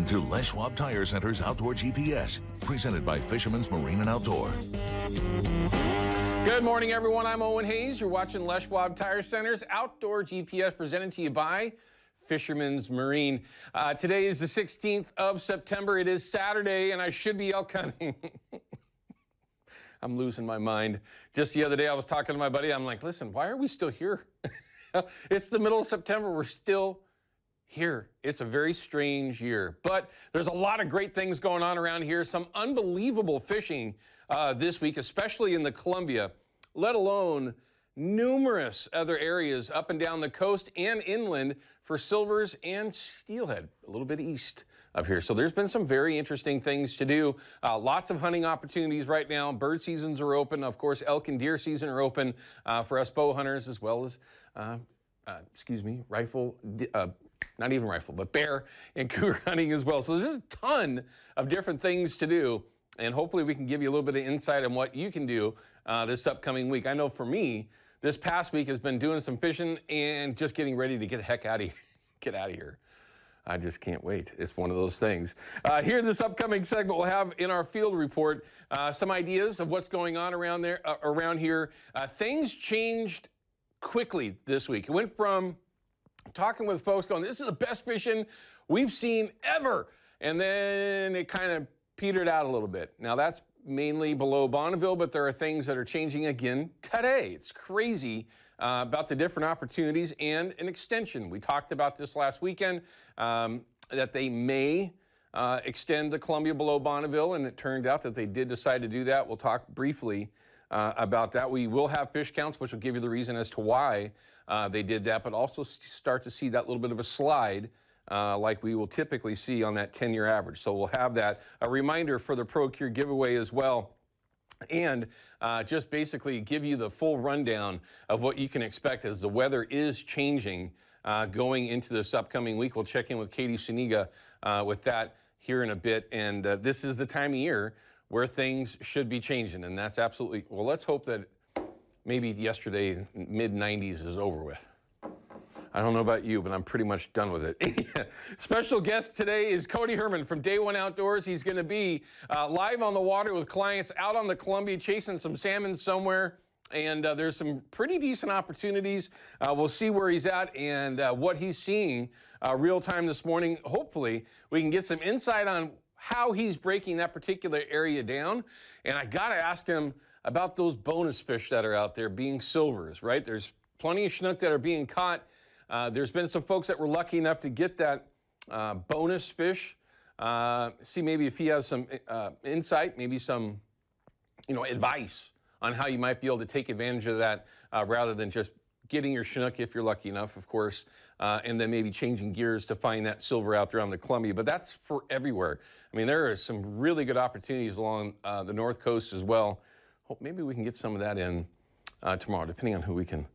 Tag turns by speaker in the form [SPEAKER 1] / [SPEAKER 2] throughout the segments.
[SPEAKER 1] on to Les Schwab Tire Center's Outdoor GPS, presented by Fisherman's Marine and Outdoor.
[SPEAKER 2] Good morning, everyone. I'm Owen Hayes. You're watching Les Schwab Tire Center's Outdoor GPS, presented to you by Fisherman's Marine. Today is the 16th of September. It is Saturday, and I should be elk hunting. I'm losing my mind. Just the other day, I was talking to my buddy. I'm like, listen, why are we still here? It's the middle of September. We're still here. It's a very strange year, but there's a lot of great things going on around here. Some unbelievable fishing this week, especially in the Columbia, let alone numerous other areas up and down the coast and inland for silvers and steelhead, a little bit east of here. So there's been some very interesting things to do. Lots of hunting opportunities right now. Bird seasons are open. Of course, elk and deer season are open for us bow hunters, as well as, rifle, not even rifle, but bear and cougar hunting as well. So there's just a ton of different things to do. And hopefully we can give you a little bit of insight on what you can do this upcoming week. I know for me, this past week has been doing some fishing and just getting ready to get the heck out of here. Get out of here. I just can't wait. It's one of those things. Here in this upcoming segment, we'll have in our field report some ideas of what's going on around here. Things changed quickly this week. It went from talking with folks going, this is the best fishing we've seen ever. And then it kind of petered out a little bit. Now that's mainly below Bonneville, but there are things that are changing again today. It's crazy about the different opportunities and an extension. We talked about this last weekend, that they may extend the Columbia below Bonneville, and it turned out that they did decide to do that. We'll talk briefly about that. We will have fish counts, which will give you the reason as to why they did that, but also start to see that little bit of a slide like we will typically see on that 10-year average. So we'll have that. A reminder for the ProCure giveaway as well. And just basically give you the full rundown of what you can expect as the weather is changing going into this upcoming week. We'll check in with Katie Suniga with that here in a bit. And this is the time of year where things should be changing. And that's absolutely, well, let's hope that maybe yesterday, mid-90s is over with. I don't know about you, but I'm pretty much done with it. Special guest today is Cody Herman from Day One Outdoors. He's going to be live on the water with clients out on the Columbia chasing some salmon somewhere. And there's some pretty decent opportunities. We'll see where he's at and what he's seeing real time this morning. Hopefully, we can get some insight on how he's breaking that particular area down. And I got to ask him about those bonus fish that are out there being silvers, right? There's plenty of Chinook that are being caught. There's been some folks that were lucky enough to get that bonus fish. See maybe if he has some insight, maybe some, advice on how you might be able to take advantage of that rather than just getting your Chinook if you're lucky enough, of course, and then maybe changing gears to find that silver out there on the Columbia. But that's for everywhere. I mean, there are some really good opportunities along the North Coast as well. Hope maybe we can get some of that in tomorrow, depending on who we can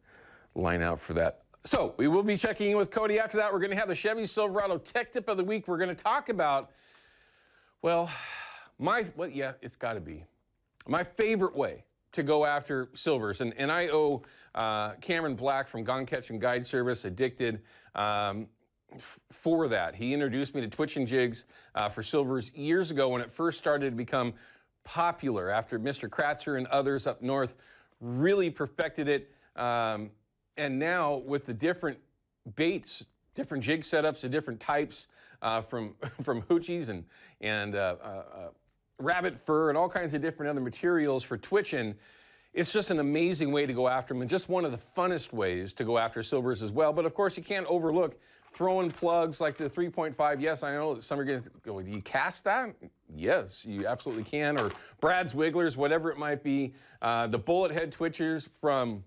[SPEAKER 2] line out for that. So we will be checking in with Cody. After that, we're going to have the Chevy Silverado Tech Tip of the Week. We're going to talk about, it's got to be my favorite way to go after silvers. And I owe Cameron Black from Gone Catch and Guide Service, Addicted, for that. He introduced me to twitch and jigs for silvers years ago when it first started to become popular after Mr. Kratzer and others up north really perfected it. And now with the different baits, different jig setups, the different types from hoochies and rabbit fur and all kinds of different other materials for twitching, it's just an amazing way to go after them and just one of the funnest ways to go after silvers as well. But of course, you can't overlook throwing plugs like the 3.5. Yes, I know that some are going to go, do you cast that? Yes, you absolutely can. Or Brad's Wigglers, whatever it might be. The bullet head twitchers from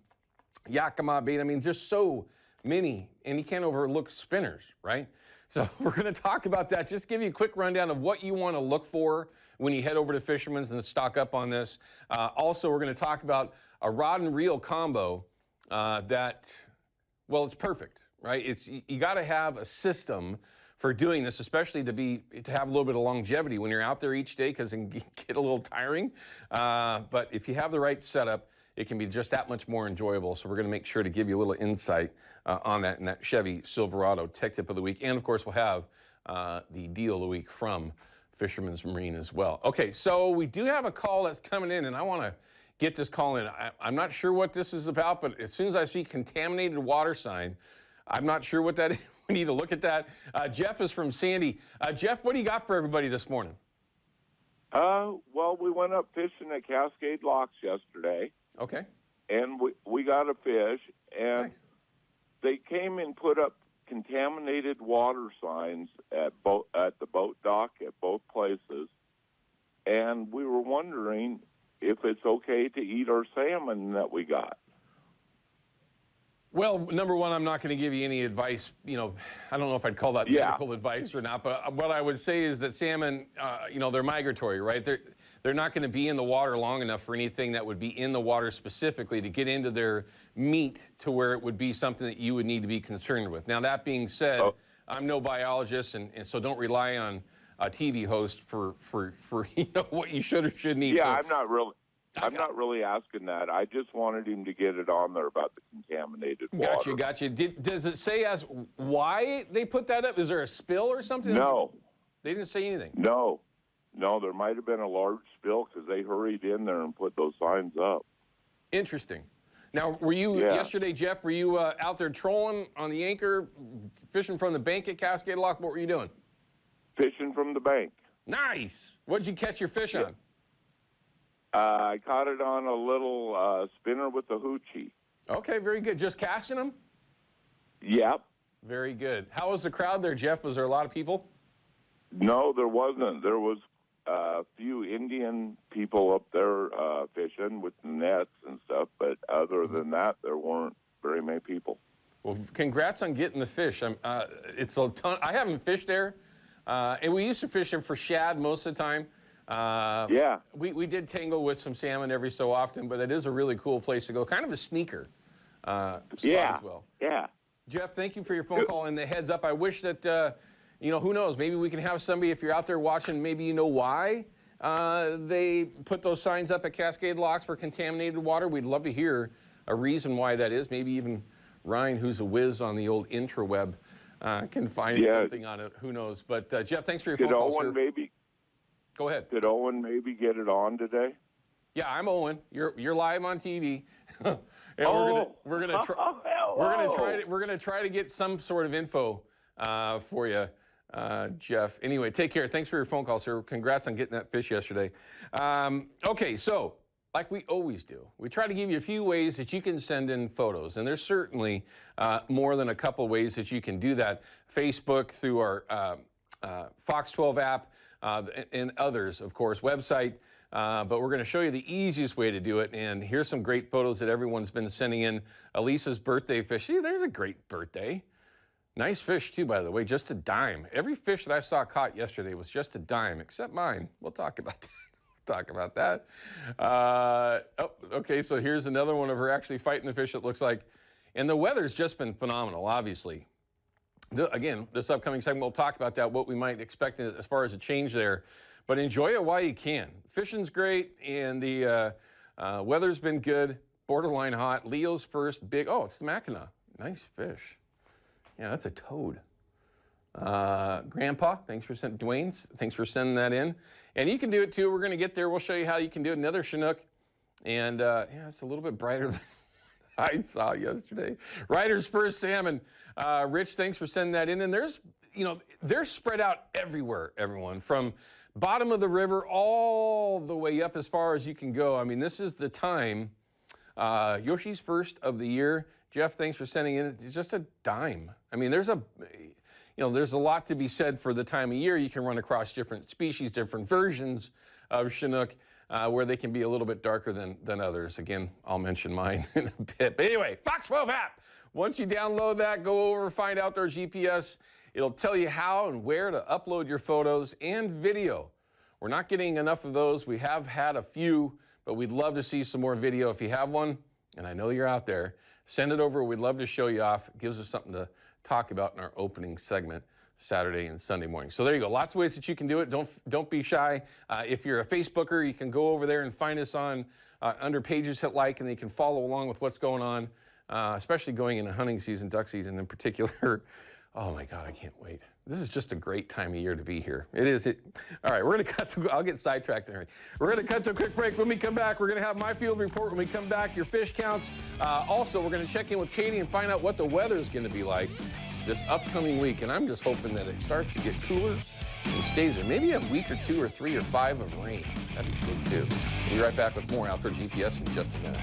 [SPEAKER 2] Yakima bait. I mean, just so many, and you can't overlook spinners, right? So we're going to talk about that. Just give you a quick rundown of what you want to look for when you head over to Fisherman's and stock up on this. Also, we're going to talk about a rod and reel combo it's perfect, right? You got to have a system for doing this, especially to have a little bit of longevity when you're out there each day, because it can get a little tiring. But if you have the right setup, it can be just that much more enjoyable. So we're going to make sure to give you a little insight on that in that Chevy Silverado Tech Tip of the Week. And of course, we'll have the deal of the week from Fisherman's Marine as well. Okay, so we do have a call that's coming in, and I want to get this call in. I'm not sure what this is about, but as soon as I see contaminated water sign, I'm not sure what that is. We need to look at that. Jeff is from Sandy. Jeff, what do you got for everybody this morning?
[SPEAKER 3] Well, we went up fishing at Cascade Locks yesterday.
[SPEAKER 2] Okay.
[SPEAKER 3] And we got a fish, and
[SPEAKER 2] Nice.
[SPEAKER 3] they came and put up contaminated water signs at the boat dock at both places. And we were wondering if it's okay to eat our salmon that we got.
[SPEAKER 2] Well, number one, I'm not going to give you any advice. You know, I don't know if I'd call that medical advice or not, but what I would say is that salmon, you know, they're migratory, right? They're not going to be in the water long enough for anything that would be in the water specifically to get into their meat to where it would be something that you would need to be concerned with. Now, that being said, I'm no biologist, and so don't rely on a TV host for you know, what you should or shouldn't eat.
[SPEAKER 3] Yeah,
[SPEAKER 2] So,
[SPEAKER 3] I'm not really asking that. I just wanted him to get it on there about the contaminated water.
[SPEAKER 2] Gotcha. Does it say as why they put that up? Is there a spill or something?
[SPEAKER 3] No.
[SPEAKER 2] They didn't say anything.
[SPEAKER 3] No, there might have been a large spill because they hurried in there and put those signs up.
[SPEAKER 2] Interesting. Now, were you yesterday, Jeff? Were you out there trolling on the anchor, fishing from the bank at Cascade Lock? What were you doing?
[SPEAKER 3] Fishing from the bank.
[SPEAKER 2] Nice. What did you catch your fish on?
[SPEAKER 3] I caught it on a little spinner with a hoochie.
[SPEAKER 2] Okay, very good. Just casting them?
[SPEAKER 3] Yep.
[SPEAKER 2] Very good. How was the crowd there, Jeff? Was there a lot of people?
[SPEAKER 3] No, there wasn't. There was a few Indian people up there fishing with the nets and stuff, but other than that, there weren't very many people.
[SPEAKER 2] Well, congrats on getting the fish. It's a ton. I haven't fished there, and we used to fish them for shad most of the time.
[SPEAKER 3] Yeah.
[SPEAKER 2] We did tangle with some salmon every so often, but it is a really cool place to go. Kind of a sneaker spot as well.
[SPEAKER 3] Yeah.
[SPEAKER 2] Jeff, thank you for your phone call and the heads up. I wish that, you know, who knows, maybe we can have somebody, if you're out there watching, maybe you know why they put those signs up at Cascade Locks for contaminated water. We'd love to hear a reason why that is. Maybe even Ryan, who's a whiz on the old intraweb, can find something on it. Who knows? But, Jeff, thanks for your phone call, sir. Go ahead.
[SPEAKER 3] Did Owen maybe get it on today?
[SPEAKER 2] Yeah, I'm Owen. You're live on TV. And we're gonna try to get some sort of info for you, Jeff. Anyway, take care. Thanks for your phone call, sir. Congrats on getting that fish yesterday. Okay, so like we always do, we try to give you a few ways that you can send in photos, and there's certainly more than a couple ways that you can do that. Facebook, through our Fox 12 app. And others, of course, website. But we're going to show you the easiest way to do it. And here's some great photos that everyone's been sending in. Elisa's birthday fish. See, there's a great birthday. Nice fish, too, by the way, just a dime. Every fish that I saw caught yesterday was just a dime, except mine. We'll talk about that. Okay, so here's another one of her actually fighting the fish, it looks like. And the weather's just been phenomenal, obviously. Again, this upcoming segment, we'll talk about that, what we might expect as far as a change there. But enjoy it while you can. Fishing's great, and the weather's been good, borderline hot. Leo's first big, it's the Mackinac. Nice fish. Yeah, that's a toad. Grandpa, Dwayne, thanks for sending that in. And you can do it too. We're going to get there. We'll show you how you can do it. Another Chinook. And it's a little bit brighter than I saw yesterday. Ryder's first salmon. Rich, thanks for sending that in. And they're spread out everywhere, everyone, from bottom of the river all the way up as far as you can go. I mean, this is the time. Yoshi's first of the year. Jeff, thanks for sending in. It's just a dime. I mean, there's a lot to be said for the time of year. You can run across different species, different versions of Chinook, where they can be a little bit darker than others. Again, I'll mention mine in a bit. But anyway, Fox 12 app. Once you download that, go over, find Outdoor GPS. It'll tell you how and where to upload your photos and video. We're not getting enough of those. We have had a few, but we'd love to see some more video. If you have one, and I know you're out there, send it over. We'd love to show you off. It gives us something to talk about in our opening segment Saturday and Sunday morning. So there you go. Lots of ways that you can do it. Don't be shy. If you're a Facebooker, you can go over there and find us on under pages, hit like, and you can follow along with what's going on, especially going into hunting season, duck season in particular. Oh my God, I can't wait. This is just a great time of year to be here. It is. All right, we're going to cut to, I'll get sidetracked in a hurry. We're going to cut to a quick break. When we come back, we're going to have my field report. When we come back, your fish counts. Also, we're going to check in with Katie and find out what the weather is going to be like this upcoming week. And I'm just hoping that it starts to get cooler and stays there. Maybe a week or 2 or 3 or 5 of rain. That'd be good too. We'll be right back with more Outdoor GPS in just a minute.